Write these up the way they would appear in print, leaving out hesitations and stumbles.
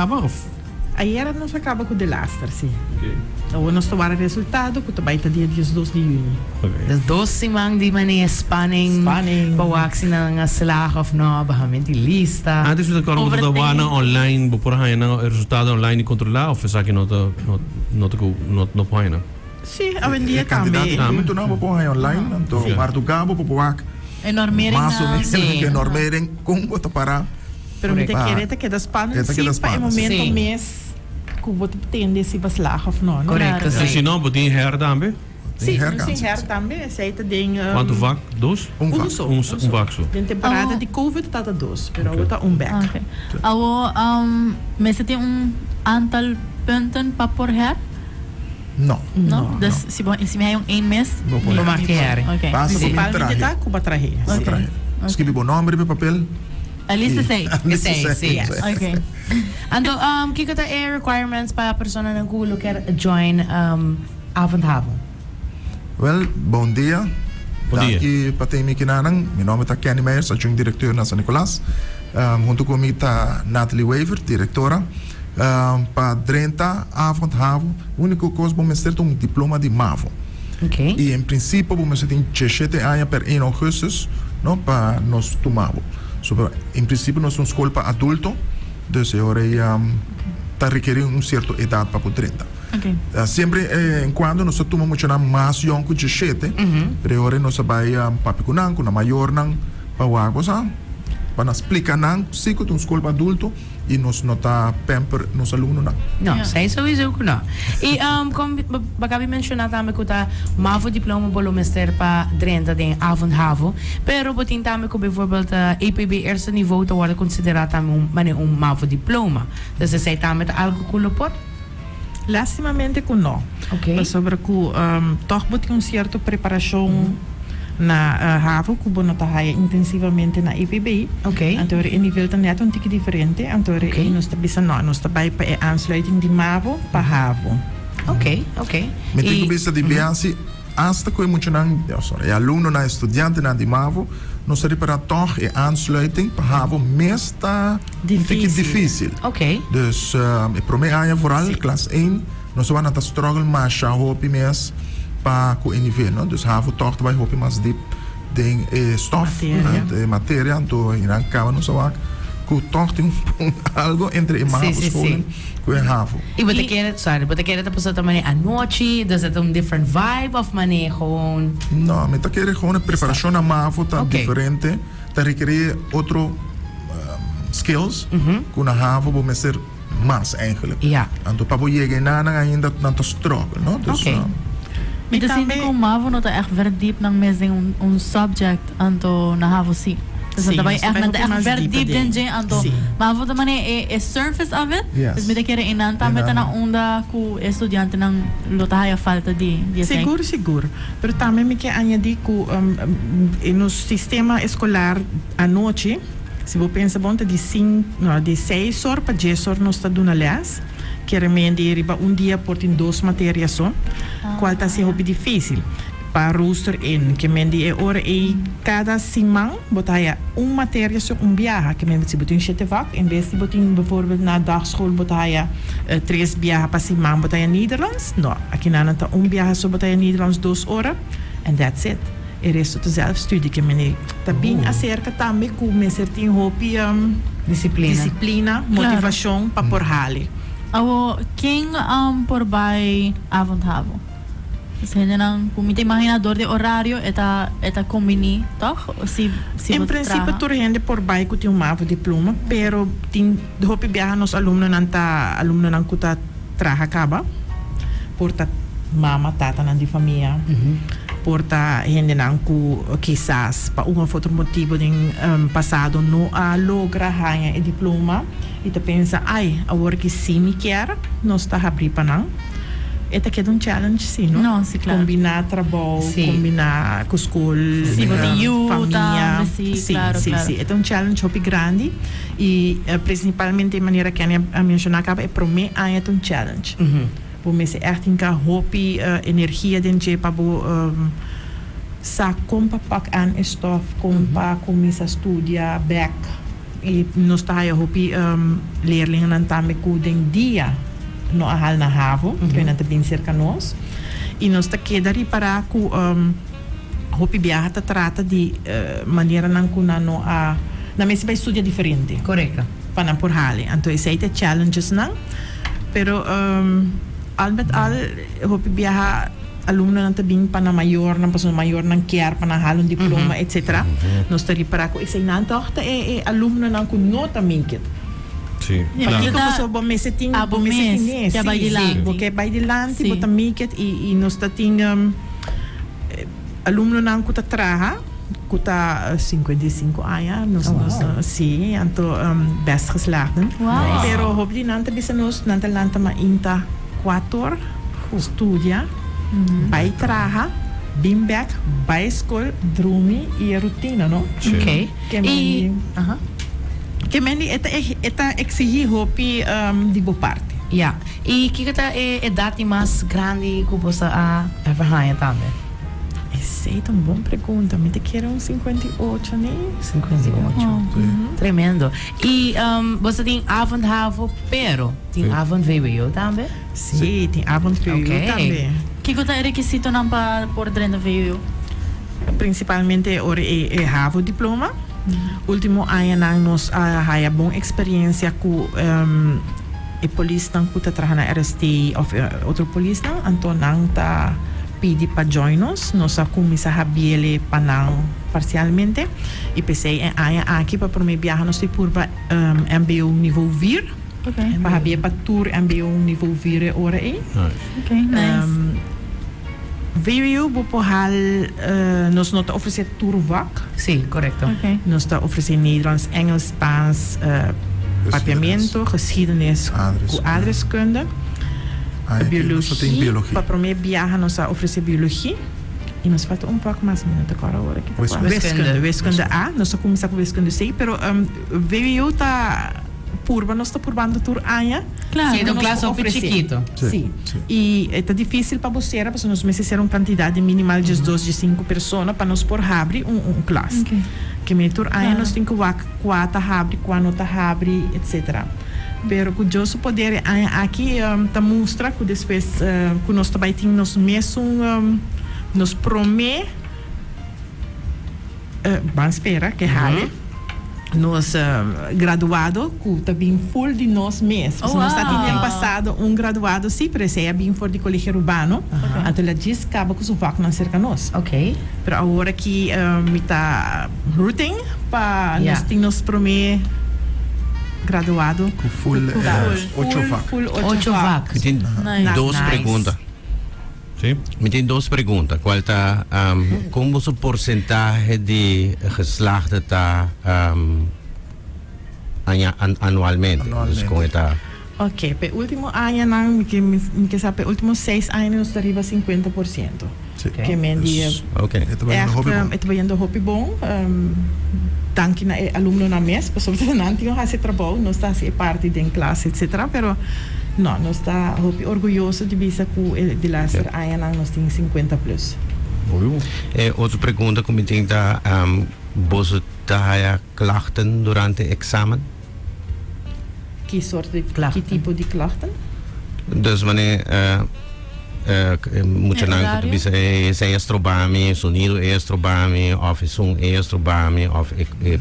acaba of? Ayer nós acaba com o de laster, sim. Okay. Então, nós tomamos o resultado que vai estar dia 12 de junho. Okay. Dus dosimang di man niya spanning pawaksin ng slag of no, bahamenti lista. Antes de agora você trabalha online, por aí na resultado online e controlar ou faz aqui não põe não. Sim, a vendia também. Muito não vou online, então mas do cabo vou pôr normering mas o sim. que normering como vou parar. Pero me te querete que das panas sim para o momento mês que vou tender se slag of no. Correto. E se não, pode her também. Sim, sim, her também. Aceita de quanto vac? Dos? Vac só. De temporada de COVID está dos, pero outra back. Okay. Awo mas tem aantal punten pa por her? No. Dus se me yung 1 mês? Não pode. Não marquear. Okay. Basta com Principalmente tá com batraje. Escreve o nome no papel. A lista 6. Sim. Okay. Ando, kiko ta requirements para a persona na gulo quer join avondhavon. Well, bom dia. Bom dia. Daqui para ter kinanang, meu nome é Kenny Meyers, adjunct diretor na San Nicolas. Junto comigo está Natalie Waver, diretora. Para 30 avondhavon, a única coisa vamos ter um diploma de MAVO. Okay. E em princípio vamos ter 17 anos per 1 agosto, não para nós tomar. Em princípio nós somos escola para adulto, dus agora está requerindo certa idade para 30. Okay. Sempre quando nós tomamos mais jovem que 17, pero agora nós vai papicunan com a maior nang para água, para explicar nang se que uma escola para adulto e nós não tá pamper nos alunos não. Não, sei sowieso ko na. E como baka mencionar também que tá MAVO diploma bolo meester pa 30 de avondhavon, pero botin também ko bijvoorbeeld EPB eerste niveau te worden considerado também MAVO diploma. Dus ze zei também algo kulopot. Lastimamente que não. Okay. Mas sobre que toch moet een certa preparação na HAVO, que não está intensivamente na IPB. Okay. Então, o nível está net tique diferente. Então, nós está bij a aansluiting de MAVO para HAVO. Okay. Met die vista de bianci, hasta que muito não, aluno na estudante na de MAVO, nós para toch e aansluiting para HAVO mesta difícil. Okay. Dus o primeiro ano vooral klas 1, nós vamos a struggle mais já hopi mes para o nível, não? Dus HAVO toch vai hopi mais deep ding stof, matéria, então irá acaba nós vamos que toch tem algo entre a MAVO school e a HAVO. E você quer tapos também a noite, dus het different vibe of mane gewoon. Não, mas tá querendo gewoon a preparação na MAVO tá diferente, tá requerir outro skills, que na HAVO vamos ser mais eigenlijk. Ja. Então para você chegar na ainda não struggle, não? Dus Met de zin ko MAVO no ta echt verdiep nang mesing un subject anto na HAVO si. Dus dat wij echt verdiep den jeng anto MAVO de mane e surface of it. Dus met de kere inanta met na onda ku estudiante nang lotahaya falta di Seguro. Pero também me quer añadir que no sistema escolar à noite, se você pensa bom de 6 horas para 10 horas nós está dando aliás. Que remende riba dia por 2 matérias só, qual está sendo difícil para rooster que mende hora e cada semana botaia matéria só viaje que mende se botin 7 vac em vez de botin bijvoorbeeld na dagschool botaia 3 viajes para semana botaia Nederlands, não, aqui na nata viaje só botaia Nederlands 2 horas and that's it. E resto de zelfstudie que mende também acerca também com me certinho hobby disciplina, motivação para por hali. Awo, quem por by avondhavon? Dus hindi nang kumite imaginador de horário eta combini, toch? Em princípio, tu rende por by que tem MAVO diploma, pero tem hopi biaha nos aluno nang kuta traha acaba, porta mama, tata nang di família, porta gente nang ku quizás pa um outro motivo de passado não logra ganhar o diploma e tu pensa agora que sim me quer nós está abrir para não esta que é challenge sim não? Não, sim, claro. Combinar trabalho, combinar com escola, família, sim, é challenge muito grande e principalmente de maneira que a mencionar acaba é para mim é challenge. Voor mensen echt een hoopie energie den je pabo sa kompa pak aan stof kompa komisa studia back e nós tá aí hopi leerlingen nan tame ku den dia no ahal na havo, que na te bem cerca nós. E nós tá quedari para ku hopi viaja ta trata de maneira nan ku na no a na mesi vai estudia diferente. Correcto. Para por hali. Então esse aí challenges nan. Pero al met al hopi viaja alumno nan tabing pa na mayor nan paso mayor nan kiar pa na halon diploma etc. Nós tari para ko esse nan tohta alumno nan ku nota minkit. Sì. Perché so bom meseting que vai de lante. Porque vai de lante, bota miket e nós tá ting alumno nan ku ta traha, ku ta 55 anos, sim, anto best geslaagd. Wow. Pero hoop die nan te bisa nos nan te lanta ma inta 4 studia, bij traha, bimbek, bij school, dromi e routine, no? Ok. Que mendi eta exigir hopi di bo parte. Ja. E que tá idade mais grande que você a verhanha também? Essa é uma boa pergunta. Me te quero 58, né? 58. Tremendo. E você tem avondhavo, pero tem avondVWO também? Sim, tem avondVWO também. Que é requisito não para por dentro VWO? Principalmente ora havo diploma. Último ano nós há boa experiência com a polícia não kuta trabalhar na RST ou outro polícia não, então não tá pedi para join nós começa a habiele para parcialmente e pensei aqui para mim viajar nós por MBO nível vir, para habiele para tour MBO nível vir ora aí. Okay, nice. VWO bepohal nós não tá oferecer tourvak. Sim, correto. Okay. Nós tá oferecer Nederlands, Engels, Spaans, papiamento, geschiedenis, adreskunde, biologie. Para primeiro viajar nós tá oferecer biologie. E nós falta pouco mais minuto agora hora que tá. Wiskunde A, nós tá começar com wiskunde C, pero VWO tá purba, nós está purbando tur aia. Claro. Sim, um classe muito chiquito. Sim. E é difícil para você, porque nós precisamos uma quantidade minimal de 2 de 5 pessoas para nós por abrir classe. Okay. Que me tur aia nós temos que 4 abrir, 4 abrir, etc. Pero com o poder aqui tá mostra que depois que nós também temos nós mesmo nos promete vamos esperar que hale. Nós graduado que está bem full de nós mesmos. Nós tínhamos passado graduado sim, pero esse é bem for de colégio urbano. Então ele diz acaba com o vaco não cerca nós. Ok. Pero agora que me tá routine para nós temos promê graduado com full 8 vac. Tem duas perguntas. Sim. Me tem duas perguntas. Qual tá como o porcentagem de geslaagden tá anualmente? Com esta. Ok, pe último ano não, que sabe, últimos 6 anos nós arriba 50%. Que me dia. Ok. É trabalhando hobby bom. Danke na aluno na mes, pessoas que não tinham esse trabalho, nós está assim parte da classe, etc. Pero não, nós está orgulhoso de ver que de lá ser aí nós temos 50 plus. Outra pergunta como tem da você tá klachten durante o examen? Que soort de klachten? Que tipo de klachten? Dus wanneer moet je dan zijn estrobami, sonido estrobami, of som estrobami, of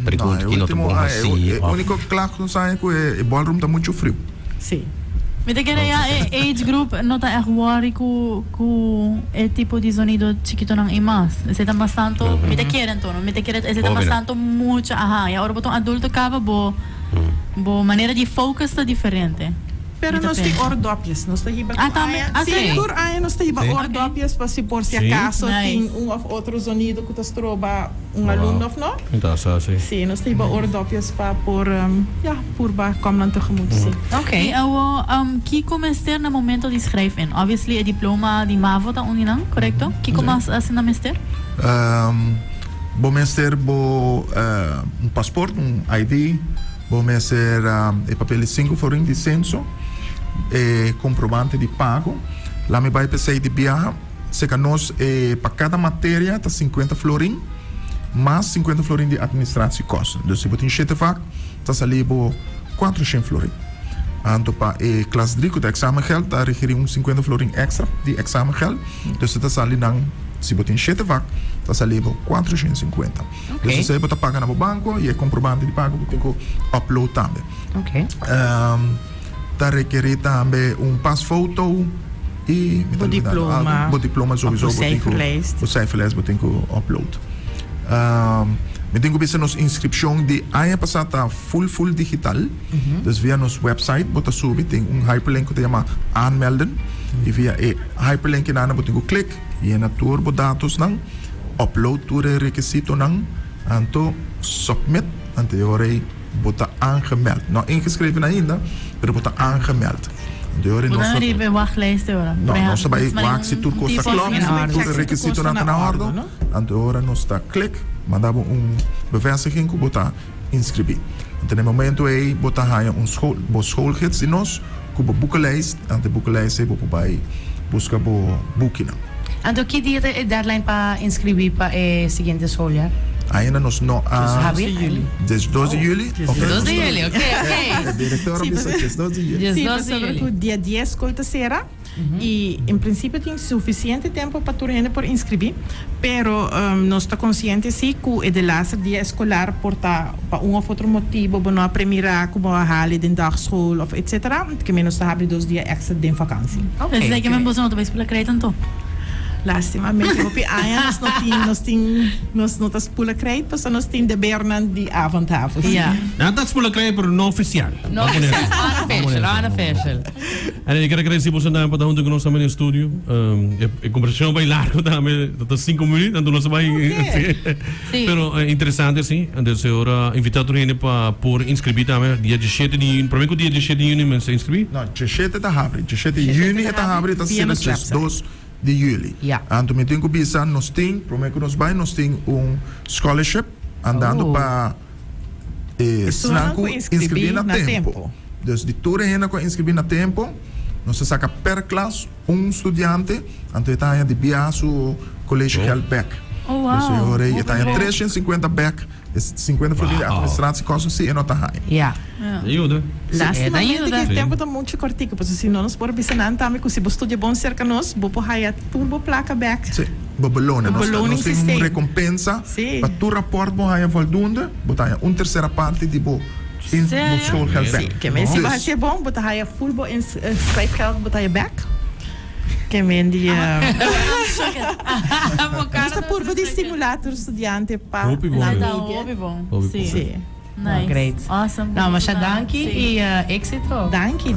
pergunta que não te bom assim. O único klacht que sai que o ballroom tá muito frio. Sim. Me te querer age group não tá echt worry com é tipo de sonido chiquito não imas. Esse tá bastante, me te querem tono, me te querem, esse tá bastante muito, e agora botam adulto acaba bo maneira de focus tá diferente. Pero nós temos ordópias, nós temos também. Por aí nós temos ordópias para se por se acaso tem ou outro sonido que está troba aluno of não? Então, sim. Sim, nós temos ordópias para por purba como não tegemoet sim. Ok. Que começar no momento de schrijven? Obviously, o diploma de MAVO tá uninang, correto? Que começa assim na mester? Bom mester passaporte, ID, bom mester papel 5 forinhos de censo. Comprovante de pago. Lá me vai pensar de viajar. Se que nós, para cada matéria, está 50 florim, mais 50 florim de administração e custo. Então, se você tem 7 vac, dat is lebo 400 florin. Anto pa klas 3 het examengeld, daar regering 50 florin extra, die examengeld. Dus dat is alleen dan, si botin 7 vak, dat is lebo 450. Dus als je moet pagar na banco, je comprovante di pago, botin ko upload também. Okay. Daar requer também pasfoto e o diploma. O diploma sowieso, o cijferlijst botin ko upload. We denken bij ons inscriptie die aan passata full digital. Dus via ons website bota subi tem hyperlink que chama aanmelden. E via hyperlink na na botingo klik e na turbo dados nang upload tour requisito nang anto submit ante hore bota aangemeld. Nou ingeschreven ainda, pero bota aangemeld. Não ribe wachtlijst hoor. Não, nós também wacht tur costa klok, tur requisito na ordem. Ante hora nós está klik. Mandava bevestiging que botar inscrever. Então, no momento aí, botar schoolgids in nós, com a boekenlijst, en de boekenlijst é para buscar boeken. Então, que dia é deadline para inscrever para o seguinte schooljaar? Ainda nós não há... 12 de julho. 12 de julho? 12 de julho, ok. A diretora disse 12 de julho. Sim, mas sobre que dia 10 colta-será. E, em princípio, tem suficiente tempo para tu ainda por inscrever, pero nós estamos conscientes sim que é de laatste dia escolar porta para of outro motivo, para não primeira como a hali de dagschool of etc. Que menos está abrindo 2 dias extra de vakantie. Okay. Dus ik heb mijn bossen nog te spelen krijgen toch? Lastimamente, op nós não estamos pula krijt, pas nós tem de Bernan die avondhaven. Ja. Nou, dat is moeilijk krijgen, maar não oficial. No oficial, unofficial. En ik krijg recibo sa namin pa que nós estamos no estúdio. A conversação vai largo também, até 5 minutos, então nós vai. Pero interessante sim, então agora invitado gente para por inscrever também dia 17 de junho. Para mim que dia 17 de junho mas inscrever? Não, 17 tá abre, 17 de junho tá abre, tá sendo 2 de julho. Então me tenho que pensar, nós tem, prometo nós vai, nós tem scholarship andando para inscrever na tempo. Dus die toeren heen kon inscrever na tempo. Nós saca per classe estudante, então está de biaso colégio geld back. Oh wow. Dus eu orei, está 350 back, 50 voor de administratie kosten sim e nota high. Ja. Ajuda. Lastimamente que o tempo está muito cortico, porque se nós por bisanan também que se você estuda bom cerca nós, vou por high turbo placa back. Sim. Belonen. Nós temos uma recompensa para tu rapport bom high voldoende, botar uma terceira parte de bo in schoolgeld back. Que mensen waar je bom, botar high full bo in schrijfgeld botar je back. Que men die Esta por de stimulator estudiante para hobby bom. Sim. Nice. Great. Awesome. Nou, mas dankie e éxito. Dankie.